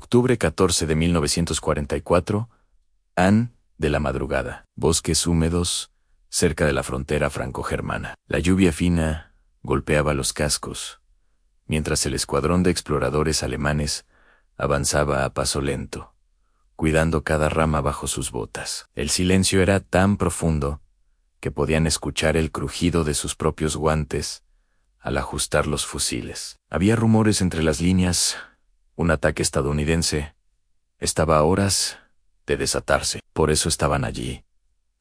Octubre 14 de 1944, Anne de la madrugada. Bosques húmedos, cerca de la frontera franco-germana. La lluvia fina golpeaba los cascos, mientras el escuadrón de exploradores alemanes avanzaba a paso lento, cuidando cada rama bajo sus botas. El silencio era tan profundo que podían escuchar el crujido de sus propios guantes al ajustar los fusiles. Había rumores entre las líneas. Un ataque estadounidense estaba a horas de desatarse. Por eso estaban allí,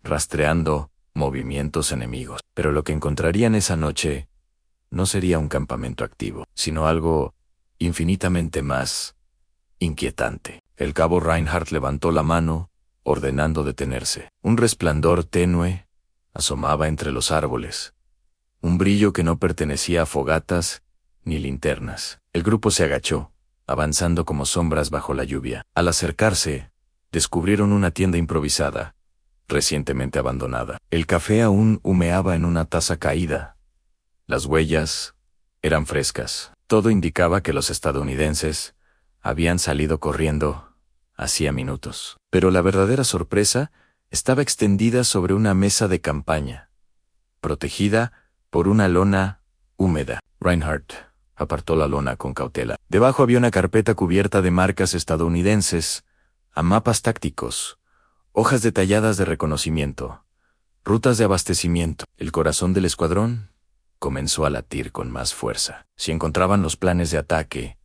rastreando movimientos enemigos. Pero lo que encontrarían esa noche no sería un campamento activo, sino algo infinitamente más inquietante. El cabo Reinhardt levantó la mano, ordenando detenerse. Un resplandor tenue asomaba entre los árboles, un brillo que no pertenecía a fogatas ni linternas. El grupo se agachó, avanzando como sombras bajo la lluvia. Al acercarse, descubrieron una tienda improvisada, recientemente abandonada. El café aún humeaba en una taza caída. Las huellas eran frescas. Todo indicaba que los estadounidenses habían salido corriendo hacía minutos. Pero la verdadera sorpresa estaba extendida sobre una mesa de campaña, protegida por una lona húmeda. Reinhardt apartó la lona con cautela. Debajo había una carpeta cubierta de marcas estadounidenses, a mapas tácticos, hojas detalladas de reconocimiento, rutas de abastecimiento. El corazón del escuadrón comenzó a latir con más fuerza. Si encontraban los planes de ataque,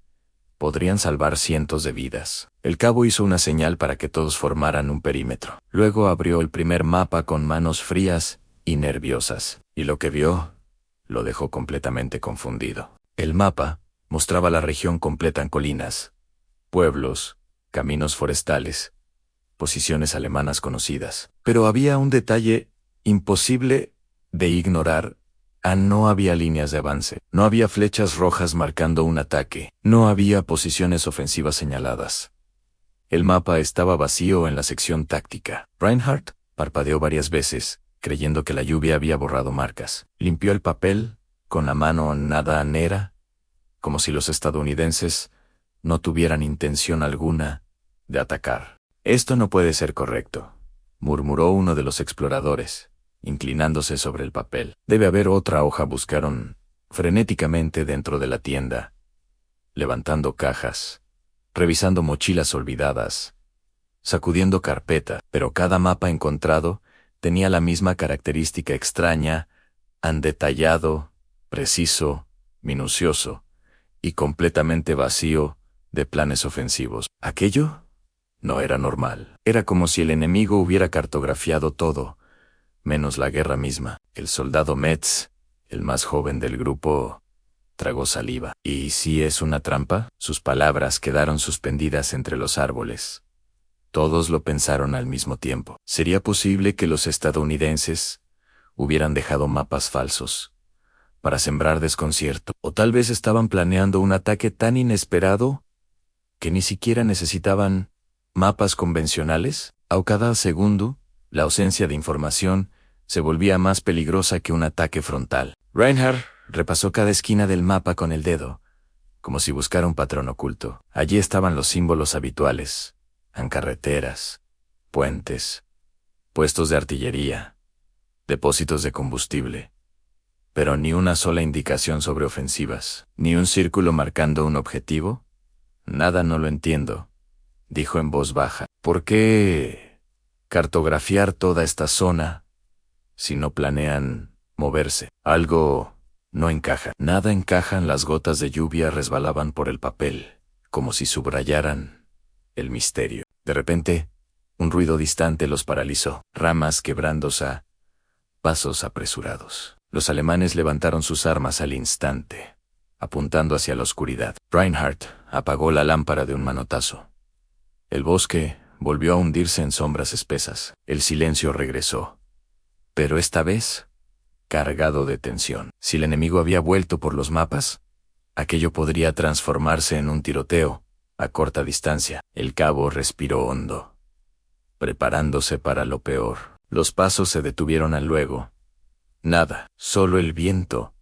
podrían salvar cientos de vidas. El cabo hizo una señal para que todos formaran un perímetro. Luego abrió el primer mapa con manos frías y nerviosas, y lo que vio lo dejó completamente confundido. El mapa mostraba la región completa en colinas, pueblos, caminos forestales, posiciones alemanas conocidas. Pero había un detalle imposible de ignorar. No había líneas de avance, no había flechas rojas marcando un ataque, no había posiciones ofensivas señaladas. El mapa estaba vacío en la sección táctica. Reinhardt parpadeó varias veces, creyendo que la lluvia había borrado marcas. Limpió el papel con la mano nada negra, como si los estadounidenses no tuvieran intención alguna de atacar. «Esto no puede ser correcto», murmuró uno de los exploradores, inclinándose sobre el papel. «Debe haber otra hoja». Buscaron frenéticamente dentro de la tienda, levantando cajas, revisando mochilas olvidadas, sacudiendo carpeta, pero cada mapa encontrado tenía la misma característica extraña: detallado, preciso, minucioso y completamente vacío de planes ofensivos. Aquello no era normal. Era como si el enemigo hubiera cartografiado todo, menos la guerra misma. El soldado Metz, el más joven del grupo, tragó saliva. ¿Y si es una trampa? Sus palabras quedaron suspendidas entre los árboles. Todos lo pensaron al mismo tiempo. ¿Sería posible que los estadounidenses hubieran dejado mapas falsos para sembrar desconcierto? ¿O tal vez estaban planeando un ataque tan inesperado que ni siquiera necesitaban mapas convencionales? A cada segundo, la ausencia de información se volvía más peligrosa que un ataque frontal. Reinhardt repasó cada esquina del mapa con el dedo, como si buscara un patrón oculto. Allí estaban los símbolos habituales: carreteras, puentes, puestos de artillería, depósitos de combustible. Pero ni una sola indicación sobre ofensivas, ni un círculo marcando un objetivo. «Nada, no lo entiendo», dijo en voz baja. «¿Por qué cartografiar toda esta zona si no planean moverse? Algo no encaja». Nada encajan. Las gotas de lluvia resbalaban por el papel, como si subrayaran el misterio. De repente, un ruido distante los paralizó. Ramas quebrándose a pasos apresurados. Los alemanes levantaron sus armas al instante, apuntando hacia la oscuridad. Reinhardt apagó la lámpara de un manotazo. El bosque volvió a hundirse en sombras espesas. El silencio regresó, pero esta vez cargado de tensión. Si el enemigo había vuelto por los mapas, aquello podría transformarse en un tiroteo a corta distancia. El cabo respiró hondo, preparándose para lo peor. Los pasos se detuvieron al luego. Nada, solo el viento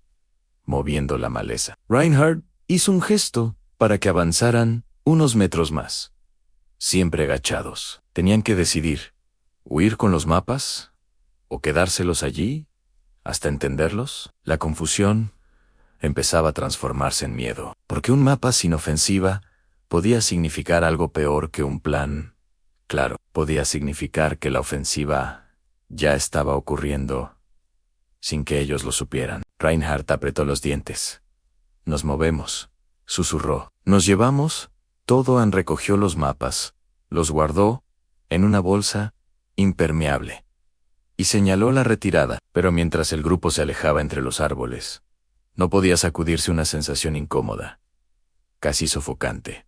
moviendo la maleza. Reinhardt hizo un gesto para que avanzaran Unos metros más. Siempre agachados. Tenían que decidir, ¿huir con los mapas? ¿O quedárselos allí? ¿Hasta entenderlos? La confusión empezaba a transformarse en miedo, porque un mapa sin ofensiva podía significar algo peor que un plan. Claro, podía significar que la ofensiva ya estaba ocurriendo sin que ellos lo supieran. Reinhardt apretó los dientes. Nos movemos, susurró. Nos llevamos. Todo. Anne recogió los mapas, los guardó en una bolsa impermeable y señaló la retirada, pero mientras el grupo se alejaba entre los árboles, no podía sacudirse una sensación incómoda, casi sofocante.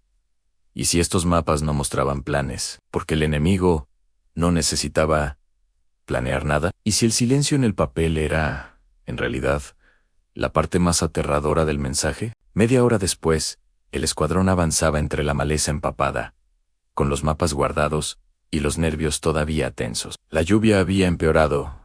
¿Y si estos mapas no mostraban planes? Porque el enemigo no necesitaba planear nada. ¿Y si el silencio en el papel era, en realidad, la parte más aterradora del mensaje? Media hora después, el escuadrón avanzaba entre la maleza empapada, con los mapas guardados y los nervios todavía tensos. La lluvia había empeorado,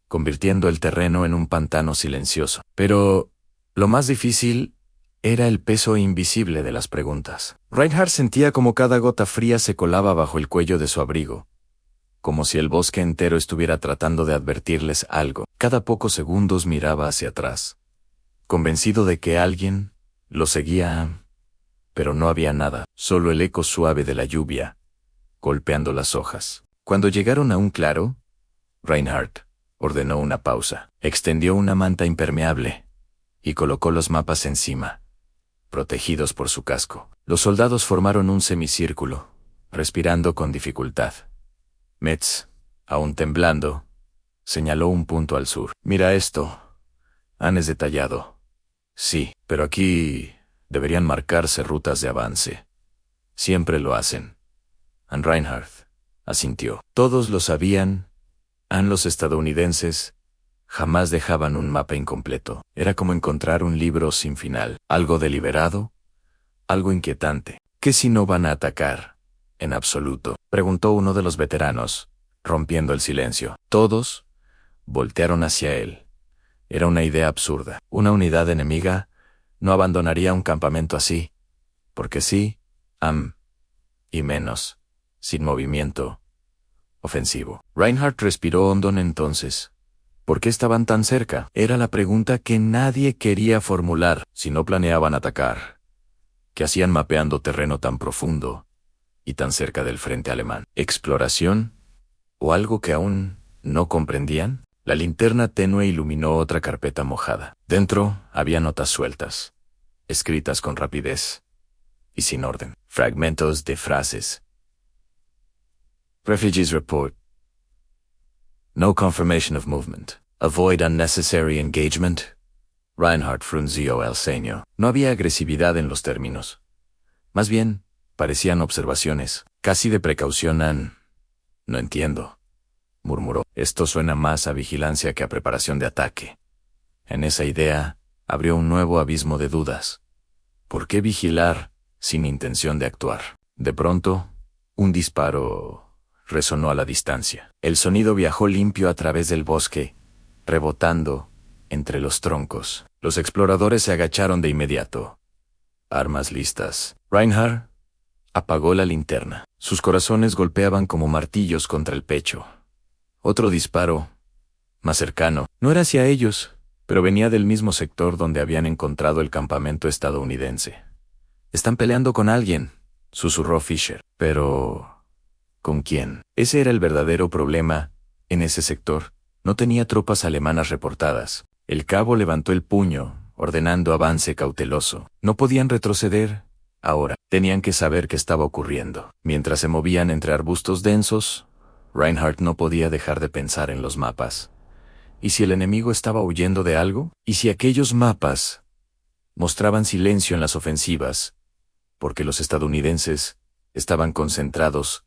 convirtiendo el terreno en un pantano silencioso. Pero lo más difícil era el peso invisible de las preguntas. Reinhardt sentía como cada gota fría se colaba bajo el cuello de su abrigo, como si el bosque entero estuviera tratando de advertirles algo. Cada pocos segundos miraba hacia atrás, convencido de que alguien lo seguía, pero no había nada, solo el eco suave de la lluvia, golpeando las hojas. Cuando llegaron a un claro, Reinhardt ordenó una pausa, extendió una manta impermeable y colocó los mapas encima, protegidos por su casco. Los soldados formaron un semicírculo, respirando con dificultad. Metz, aún temblando, señaló un punto al sur. Mira esto. Anne es detallado. Sí, pero aquí deberían marcarse rutas de avance. Siempre lo hacen. Anne Reinhardt asintió. Todos lo sabían. Anne, los estadounidenses jamás dejaban un mapa incompleto. Era como encontrar un libro sin final. Algo deliberado, algo inquietante. ¿Qué si no van a atacar? En absoluto, preguntó uno de los veteranos, rompiendo el silencio. Todos voltearon hacia él. Era una idea absurda. Una unidad enemiga no abandonaría un campamento así. Porque sí, y menos, sin movimiento ofensivo. Reinhardt respiró hondo entonces. ¿Por qué estaban tan cerca? Era la pregunta que nadie quería formular. Si no planeaban atacar, ¿qué hacían mapeando terreno tan profundo y tan cerca del frente alemán? ¿Exploración? ¿O algo que aún no comprendían? La linterna tenue iluminó otra carpeta mojada. Dentro había notas sueltas, escritas con rapidez y sin orden. Fragmentos de frases. Refugees report. No confirmation of movement. Avoid unnecessary engagement. Reinhardt frunció el ceño. No había agresividad en los términos. Más bien, parecían observaciones, casi de precaución. Anne. No entiendo, murmuró. Esto suena más a vigilancia que a preparación de ataque. En esa idea, abrió un nuevo abismo de dudas. ¿Por qué vigilar sin intención de actuar? De pronto, un disparo resonó a la distancia. El sonido viajó limpio a través del bosque, rebotando entre los troncos. Los exploradores se agacharon de inmediato. Armas listas. Reinhardt apagó la linterna. Sus corazones golpeaban como martillos contra el pecho. Otro disparo, más cercano. No era hacia ellos, pero venía del mismo sector donde habían encontrado el campamento estadounidense. «Están peleando con alguien», susurró Fisher. Pero ¿con quién? Ese era el verdadero problema. En ese sector no tenía tropas alemanas reportadas. El cabo levantó el puño, ordenando avance cauteloso. No podían retroceder. Ahora, tenían que saber qué estaba ocurriendo. Mientras se movían entre arbustos densos, Reinhardt no podía dejar de pensar en los mapas. ¿Y si el enemigo estaba huyendo de algo? ¿Y si aquellos mapas mostraban silencio en las ofensivas, porque los estadounidenses estaban concentrados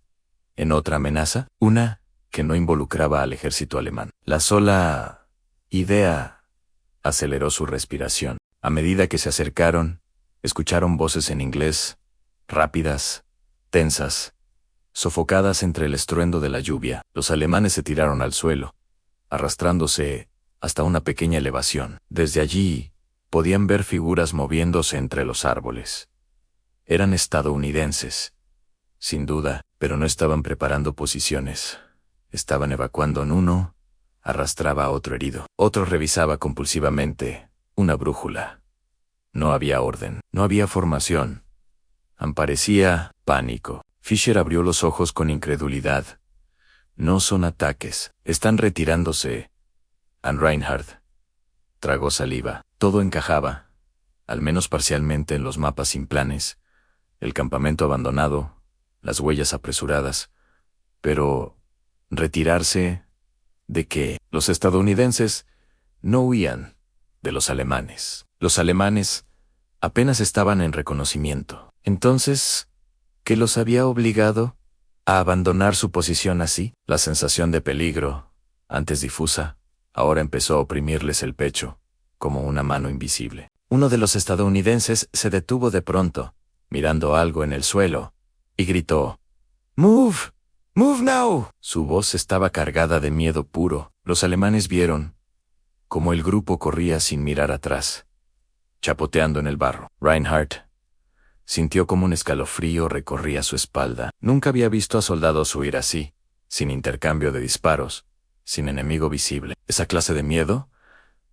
en otra amenaza? Una que no involucraba al ejército alemán. La sola idea aceleró su respiración. A medida que se acercaron, escucharon voces en inglés, rápidas, tensas, sofocadas entre el estruendo de la lluvia. Los alemanes se tiraron al suelo, arrastrándose hasta una pequeña elevación. Desde allí, podían ver figuras moviéndose entre los árboles. Eran estadounidenses, sin duda, pero no estaban preparando posiciones. Estaban evacuando en uno, arrastraba a otro herido. Otro revisaba compulsivamente una brújula. No había orden, no había formación. Parecía pánico. Fisher abrió los ojos con incredulidad. No son ataques, están retirándose. Anne Reinhardt tragó saliva. Todo encajaba, al menos parcialmente, en los mapas sin planes, el campamento abandonado, las huellas apresuradas. Pero, ¿retirarse de qué? Los estadounidenses no huían de los alemanes. Los alemanes apenas estaban en reconocimiento. Entonces, ¿qué los había obligado a abandonar su posición así? La sensación de peligro, antes difusa, ahora empezó a oprimirles el pecho, como una mano invisible. Uno de los estadounidenses se detuvo de pronto, mirando algo en el suelo, y gritó, «¡Move! ¡Move now!». Su voz estaba cargada de miedo puro. Los alemanes vieron cómo el grupo corría sin mirar atrás, chapoteando en el barro. Reinhardt sintió como un escalofrío recorría su espalda. Nunca había visto a soldados huir así, sin intercambio de disparos, sin enemigo visible. Esa clase de miedo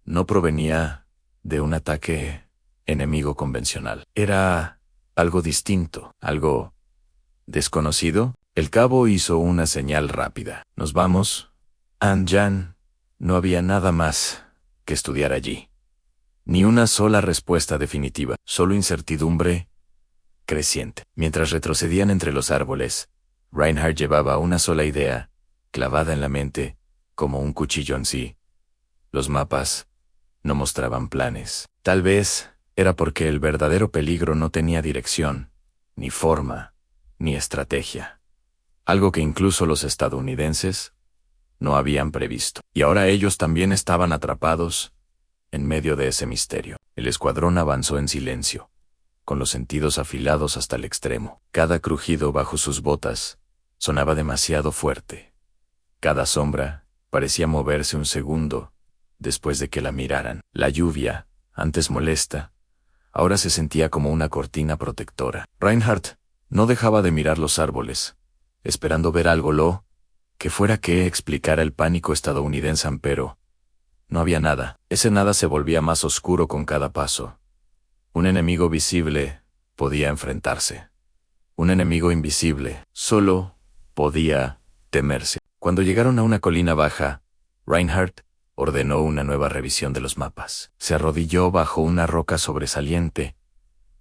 no provenía de un ataque enemigo convencional. Era algo distinto, algo desconocido. El cabo hizo una señal rápida. «Nos vamos». Anne Jan, no había nada más que estudiar allí. Ni una sola respuesta definitiva, solo incertidumbre creciente. Mientras retrocedían entre los árboles, Reinhardt llevaba una sola idea, clavada en la mente, como un cuchillo en sí. Los mapas no mostraban planes. Tal vez era porque el verdadero peligro no tenía dirección, ni forma, ni estrategia. Algo que incluso los estadounidenses no habían previsto. Y ahora ellos también estaban atrapados en medio de ese misterio. El escuadrón avanzó en silencio, con los sentidos afilados hasta el extremo. Cada crujido bajo sus botas sonaba demasiado fuerte. Cada sombra parecía moverse un segundo después de que la miraran. La lluvia, antes molesta, ahora se sentía como una cortina protectora. Reinhardt no dejaba de mirar los árboles, esperando ver algo que fuera que explicara el pánico estadounidense, pero no había nada. Ese nada se volvía más oscuro con cada paso. Un enemigo visible podía enfrentarse. Un enemigo invisible solo podía temerse. Cuando llegaron a una colina baja, Reinhardt ordenó una nueva revisión de los mapas. Se arrodilló bajo una roca sobresaliente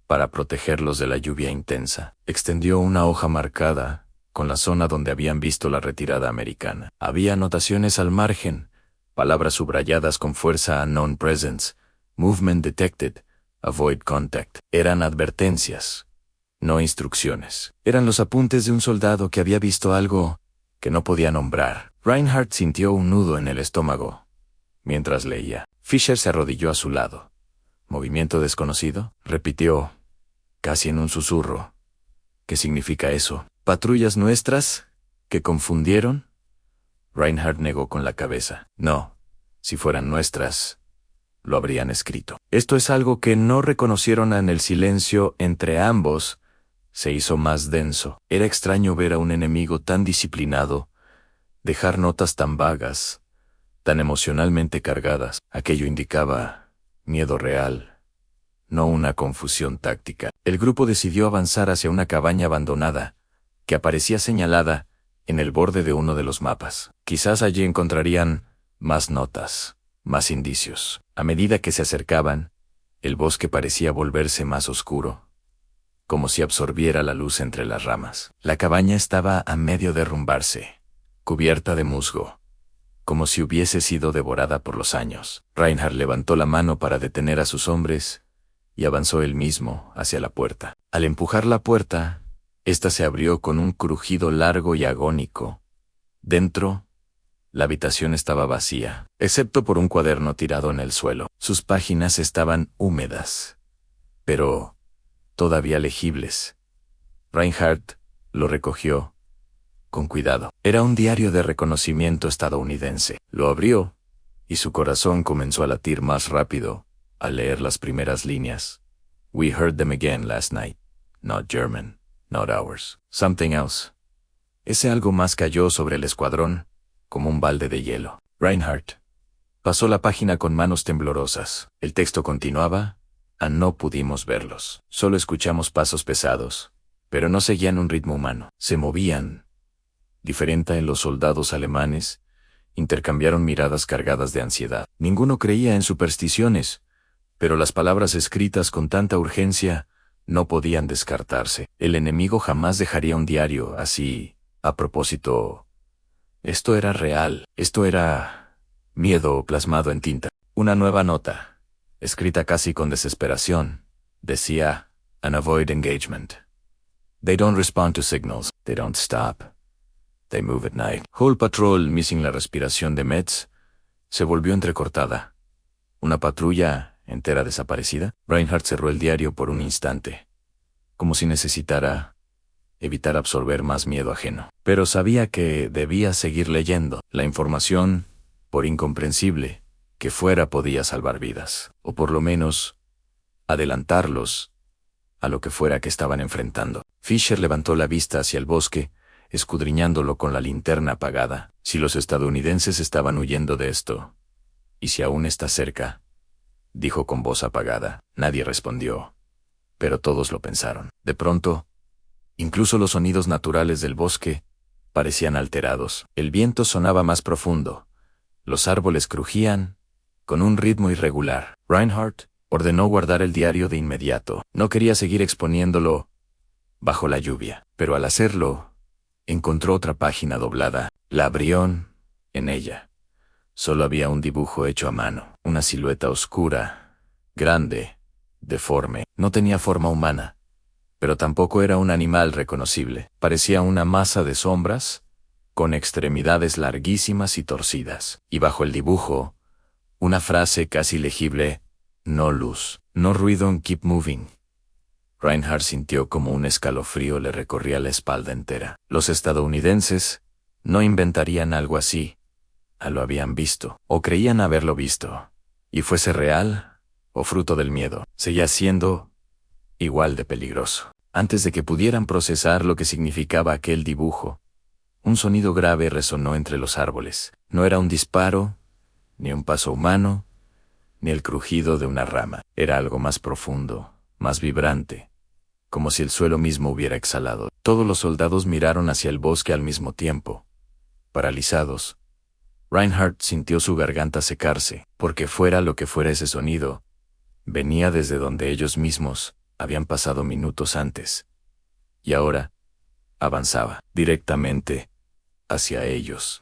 para protegerlos de la lluvia intensa. Extendió una hoja marcada con la zona donde habían visto la retirada americana. Había anotaciones al margen, palabras subrayadas con fuerza: unknown presence, movement detected, avoid contact. Eran advertencias, no instrucciones. Eran los apuntes de un soldado que había visto algo que no podía nombrar. Reinhardt sintió un nudo en el estómago mientras leía. Fisher se arrodilló a su lado. ¿Movimiento desconocido?, repitió, casi en un susurro. ¿Qué significa eso? ¿Patrullas nuestras que confundieron? Reinhardt negó con la cabeza. No, si fueran nuestras, lo habrían escrito. Esto es algo que no reconocieron. En el silencio entre ambos se hizo más denso. Era extraño ver a un enemigo tan disciplinado dejar notas tan vagas, tan emocionalmente cargadas. Aquello indicaba miedo real, no una confusión táctica. El grupo decidió avanzar hacia una cabaña abandonada, que aparecía señalada en el borde de uno de los mapas. Quizás allí encontrarían más notas, más indicios. A medida que se acercaban, el bosque parecía volverse más oscuro, como si absorbiera la luz entre las ramas. La cabaña estaba a medio derrumbarse, cubierta de musgo, como si hubiese sido devorada por los años. Reinhardt levantó la mano para detener a sus hombres y avanzó él mismo hacia la puerta. Al empujar la puerta, esta se abrió con un crujido largo y agónico. Dentro, la habitación estaba vacía, excepto por un cuaderno tirado en el suelo. Sus páginas estaban húmedas, pero todavía legibles. Reinhardt lo recogió con cuidado. Era un diario de reconocimiento estadounidense. Lo abrió, y su corazón comenzó a latir más rápido al leer las primeras líneas. We heard them again last night. Not German, not ours. Something else. Ese algo más cayó sobre el escuadrón, como un balde de hielo. Reinhardt pasó la página con manos temblorosas. El texto continuaba, no pudimos verlos. Solo escuchamos pasos pesados, pero no seguían un ritmo humano. Se movían. Diferente en los soldados alemanes, intercambiaron miradas cargadas de ansiedad. Ninguno creía en supersticiones, pero las palabras escritas con tanta urgencia no podían descartarse. El enemigo jamás dejaría un diario así. A propósito, esto era real. Esto era miedo plasmado en tinta. Una nueva nota, escrita casi con desesperación, decía, "Unavoid engagement. They don't respond to signals. They don't stop. They move at night." Whole patrol missing. La respiración de Metz se volvió entrecortada. ¿Una patrulla entera desaparecida? Reinhardt cerró el diario por un instante, como si necesitara evitar absorber más miedo ajeno. Pero sabía que debía seguir leyendo. La información, por incomprensible que fuera, podía salvar vidas, o por lo menos adelantarlos a lo que fuera que estaban enfrentando. Fisher levantó la vista hacia el bosque, escudriñándolo con la linterna apagada. Si los estadounidenses estaban huyendo de esto, y si aún está cerca, dijo con voz apagada. Nadie respondió, pero todos lo pensaron. De pronto, incluso los sonidos naturales del bosque parecían alterados. El viento sonaba más profundo. Los árboles crujían con un ritmo irregular. Reinhardt ordenó guardar el diario de inmediato. No quería seguir exponiéndolo bajo la lluvia, pero al hacerlo, encontró otra página doblada. La abrió. En ella solo había un dibujo hecho a mano, una silueta oscura, grande, deforme. No tenía forma humana, pero tampoco era un animal reconocible. Parecía una masa de sombras, con extremidades larguísimas y torcidas. Y bajo el dibujo, una frase casi legible: "No luz, no ruido, keep moving". Reinhardt sintió como un escalofrío le recorría la espalda entera. Los estadounidenses no inventarían algo así. Lo habían visto, o creían haberlo visto. Y fuese real, o fruto del miedo, seguía siendo igual de peligroso. Antes de que pudieran procesar lo que significaba aquel dibujo, un sonido grave resonó entre los árboles. No era un disparo, ni un paso humano, ni el crujido de una rama. Era algo más profundo, más vibrante, como si el suelo mismo hubiera exhalado. Todos los soldados miraron hacia el bosque al mismo tiempo, paralizados. Reinhardt sintió su garganta secarse, porque fuera lo que fuera ese sonido, venía desde donde ellos mismos habían pasado minutos antes, y ahora avanzaba directamente hacia ellos.